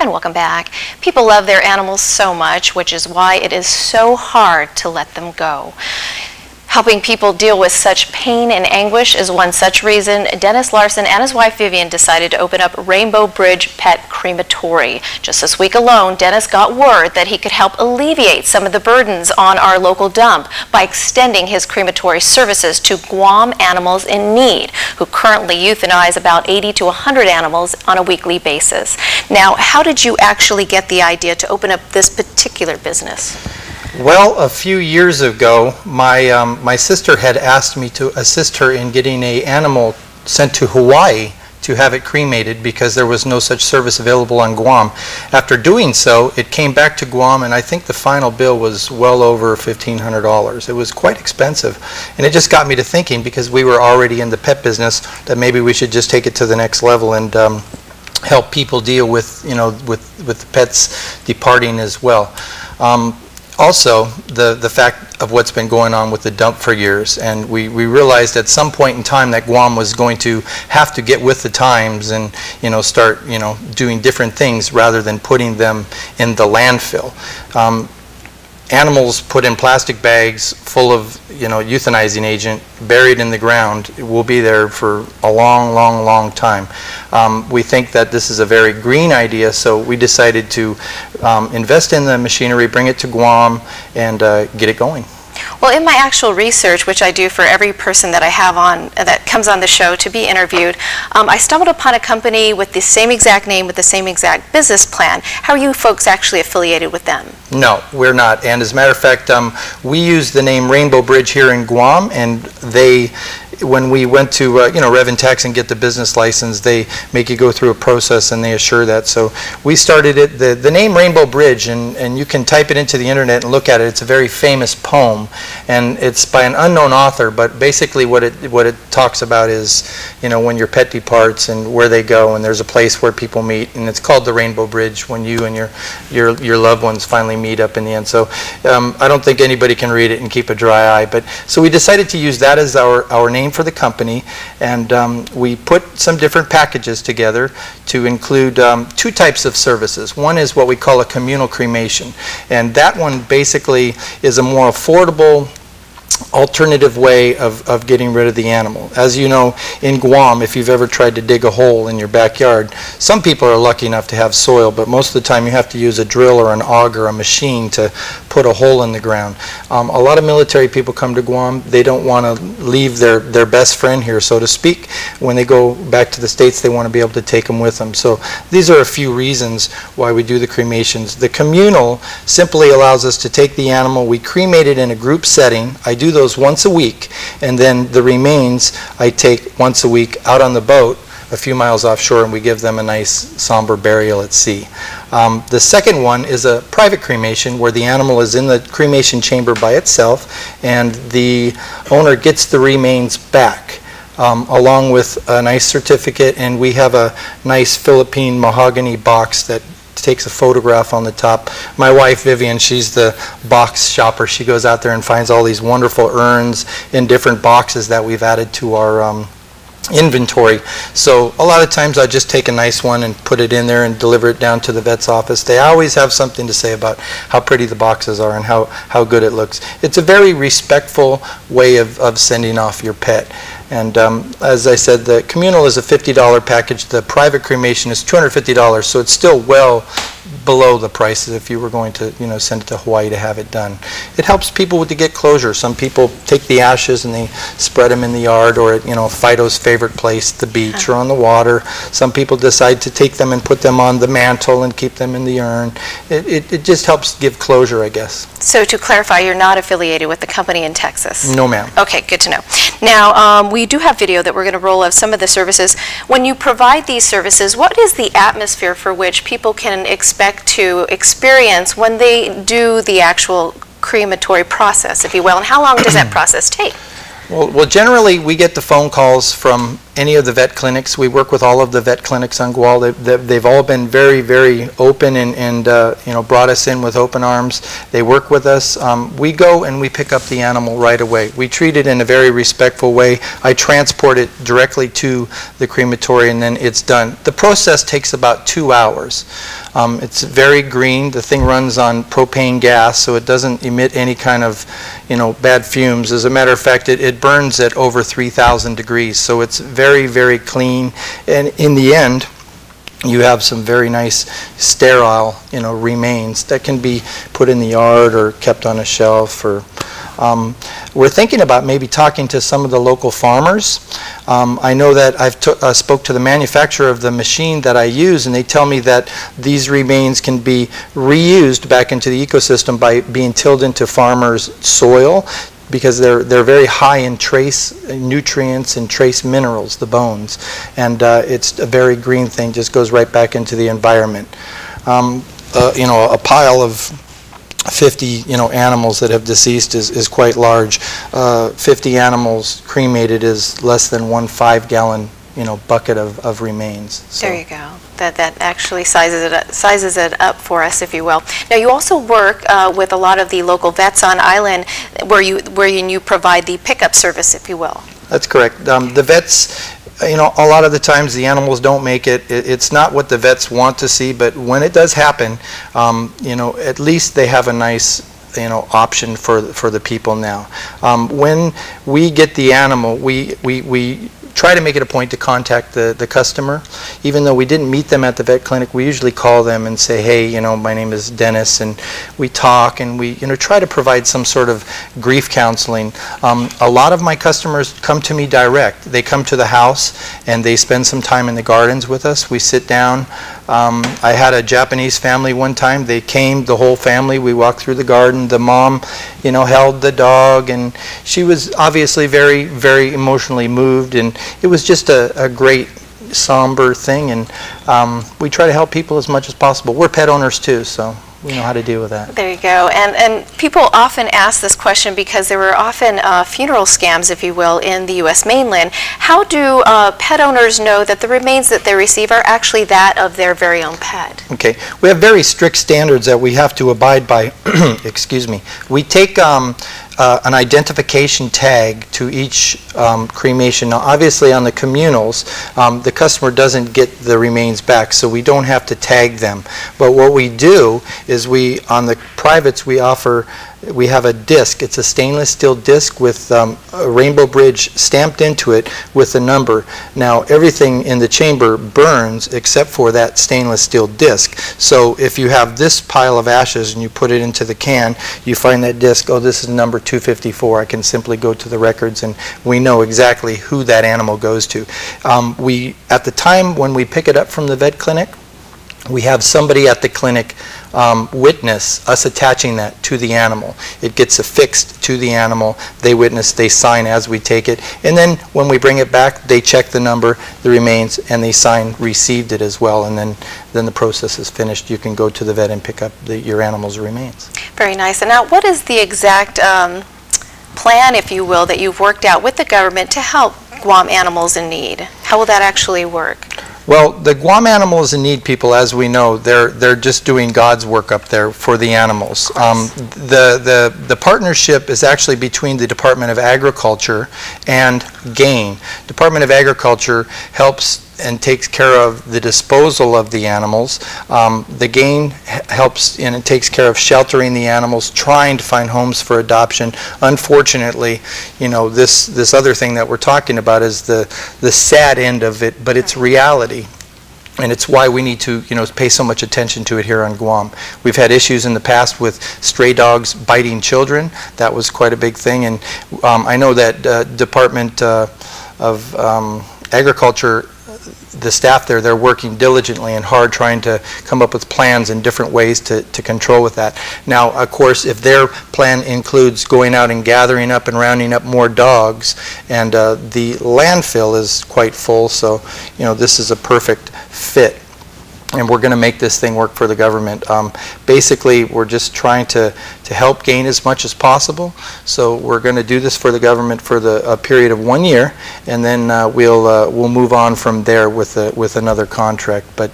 And welcome back. People love their animals so much, which is why it is so hard to let them go. Helping people deal with such pain and anguish is one such reason Dennis Larson and his wife Vivian decided to open up Rainbow Bridge Pet Crematory. Just this week alone, Dennis got word that he could help alleviate some of the burdens on our local dump by extending his crematory services to Guam animals in need, who currently euthanize about 80 to 100 animals on a weekly basis. Now, how did you actually get the idea to open up this particular business? Well, a few years ago, my sister had asked me to assist her in getting an animal sent to Hawaii to have it cremated because there was no such service available on Guam. After doing so, it came back to Guam, and I think the final bill was well over $1,500. It was quite expensive, and it just got me to thinking, because we were already in the pet business, that maybe we should just take it to the next level and help people deal with, with the pets departing as well. Also, the fact of what's been going on with the dump for years, and we realized at some point in time that Guam was going to have to get with the times and start doing different things rather than putting them in the landfill. Animals put in plastic bags full of euthanizing agent, buried in the ground, will be there for a long time. We think that this is a very green idea, so we decided to invest in the machinery, bring it to Guam, and get it going. Well, in my actual research, which I do for every person that I have on, that comes on the show to be interviewed, I stumbled upon a company with the same exact name, with the same exact business plan. How are you folks actually affiliated with them? No, we're not. And as a matter of fact, we use the name Rainbow Bridge here in Guam, and when we went to Rev and Tax and get the business license, they make you go through a process and they assure that. So we started it, the name Rainbow Bridge, and you can type it into the internet and look at it. It's a very famous poem, and it's by an unknown author, but basically what it talks about is when your pet departs and where they go, and there's a place where people meet, and it's called the Rainbow Bridge when you and your loved ones finally meet up in the end. So I don't think anybody can read it and keep a dry eye, but so we decided to use that as our name for the company, and we put some different packages together to include two types of services. One is what we call a communal cremation, and that one basically is a more affordable alternative way of getting rid of the animal. As you know, in Guam, if you've ever tried to dig a hole in your backyard, some people are lucky enough to have soil, but most of the time you have to use a drill or an auger, a machine to put a hole in the ground. A lot of military people come to Guam. They don't want to leave their best friend here, so to speak. When they go back to the States, they want to be able to take them with them. So these are a few reasons why we do the cremations. The communal simply allows us to take the animal, we cremate it in a group setting. I do those once a week, and then the remains I take once a week out on the boat a few miles offshore, and we give them a nice somber burial at sea. The second one is a private cremation where the animal is in the cremation chamber by itself, and the owner gets the remains back along with a nice certificate, and we have a nice Philippine mahogany box that takes a photograph on the top. My wife Vivian, she's the box shopper. She goes out there and finds all these wonderful urns in different boxes that we've added to our inventory. So a lot of times I just take a nice one and put it in there and deliver it down to the vet's office. They always have something to say about how pretty the boxes are and how good it looks. It's a very respectful way of sending off your pet. And as I said, the communal is a $50 package. The private cremation is $250, so it's still well below the prices if you were going to send it to Hawaii to have it done. It helps people to get closure. Some people take the ashes and they spread them in the yard, or at Fido's favorite place, the beach or on the water. Some people decide to take them and put them on the mantle and keep them in the urn. It just helps give closure, I guess. So to clarify, you're not affiliated with the company in Texas? No, ma'am. Okay, good to know. Now, we do have video that we're going to roll of some of the services. When you provide these services, what is the atmosphere for which people can expect to experience when they do the actual crematory process, if you will, and how long does that process take? Well, generally we get the phone calls from any of the vet clinics. We work with all of the vet clinics on Gual. They've all been very, very open and you know, brought us in with open arms. They work with us. We go and we pick up the animal right away. We treat it in a very respectful way. I transport it directly to the crematory and then it's done. The process takes about 2 hours. It's very green. The thing runs on propane gas, so it doesn't emit any kind of, you know, bad fumes. As a matter of fact, it burns at over 3,000 degrees, so it's very, very clean. And in the end, you have some very nice sterile, you know, remains that can be put in the yard or kept on a shelf. Or we're thinking about maybe talking to some of the local farmers. I know that I've spoke to the manufacturer of the machine that I use, and they tell me that these remains can be reused back into the ecosystem by being tilled into farmers' soil, because they're very high in trace nutrients and trace minerals, the bones, and it's a very green thing, just goes right back into the environment. You know, a pile of 50, you know, animals that have deceased is quite large. 50 animals cremated is less than 1 5-gallon, you know, bucket of remains. So. There you go. That actually sizes it up for us, if you will. Now, you also work with a lot of the local vets on island, where you provide the pickup service, if you will. That's correct. The vets, you know, a lot of the times the animals don't make it. It's not what the vets want to see, but when it does happen, you know, at least they have a nice, you know, option for the people now. When we get the animal, we try to make it a point to contact the customer. Even though we didn't meet them at the vet clinic, we usually call them and say, hey, you know, my name is Dennis, and we talk and we, you know, try to provide some sort of grief counseling. A lot of my customers come to me direct. They come to the house and they spend some time in the gardens with us. We sit down. I had a Japanese family one time. They came, the whole family. We walked through the garden. The mom, you know, held the dog, and she was obviously very, very emotionally moved, and it was just a great somber thing, and we try to help people as much as possible. We're pet owners too, so we know how to deal with that. There you go. And people often ask this question because there were often funeral scams, if you will, in the U.S. mainland. How do pet owners know that the remains that they receive are actually that of their very own pet? Okay. We have very strict standards that we have to abide by. Excuse me. We take an identification tag to each cremation. Now, obviously, on the communals, the customer doesn't get the remains back, so we don't have to tag them. But what we do is on the privates, we have a disc. It's a stainless steel disc with a Rainbow Bridge stamped into it with a number. Now, everything in the chamber burns except for that stainless steel disc. So if you have this pile of ashes and you put it into the can, you find that disc, oh, this is number 254. I can simply go to the records and we know exactly who that animal goes to. At the time when we pick it up from the vet clinic, we have somebody at the clinic witness us attaching that to the animal. It gets affixed to the animal. They witness, they sign as we take it, and then when we bring it back, they check the number, the remains, and they sign received it as well, and then the process is finished. You can go to the vet and pick up your animal's remains. Very nice. And now, what is the exact plan, if you will, that you've worked out with the government to help Guam animals in need? How will that actually work? Well, the Guam Animals in Need people, as we know, they're just doing God's work up there for the animals. The partnership is actually between the Department of Agriculture and GAIN. Department of Agriculture helps and takes care of the disposal of the animals. The GAIN helps and it takes care of sheltering the animals, trying to find homes for adoption. Unfortunately, you know, this other thing that we're talking about is the sad end of it, but it's reality. And it's why we need to, you know, pay so much attention to it here on Guam. We've had issues in the past with stray dogs biting children. That was quite a big thing. And I know that Department of Agriculture, the staff there, they're working diligently and hard trying to come up with plans and different ways to control with that. Now, of course, if their plan includes going out and gathering up and rounding up more dogs, and the landfill is quite full, so, you know, this is a perfect fit. and we're going to make this thing work for the government. Basically, we're just trying to help gain as much as possible. So we're going to do this for the government for a period of 1 year, and then we'll move on from there with another contract. But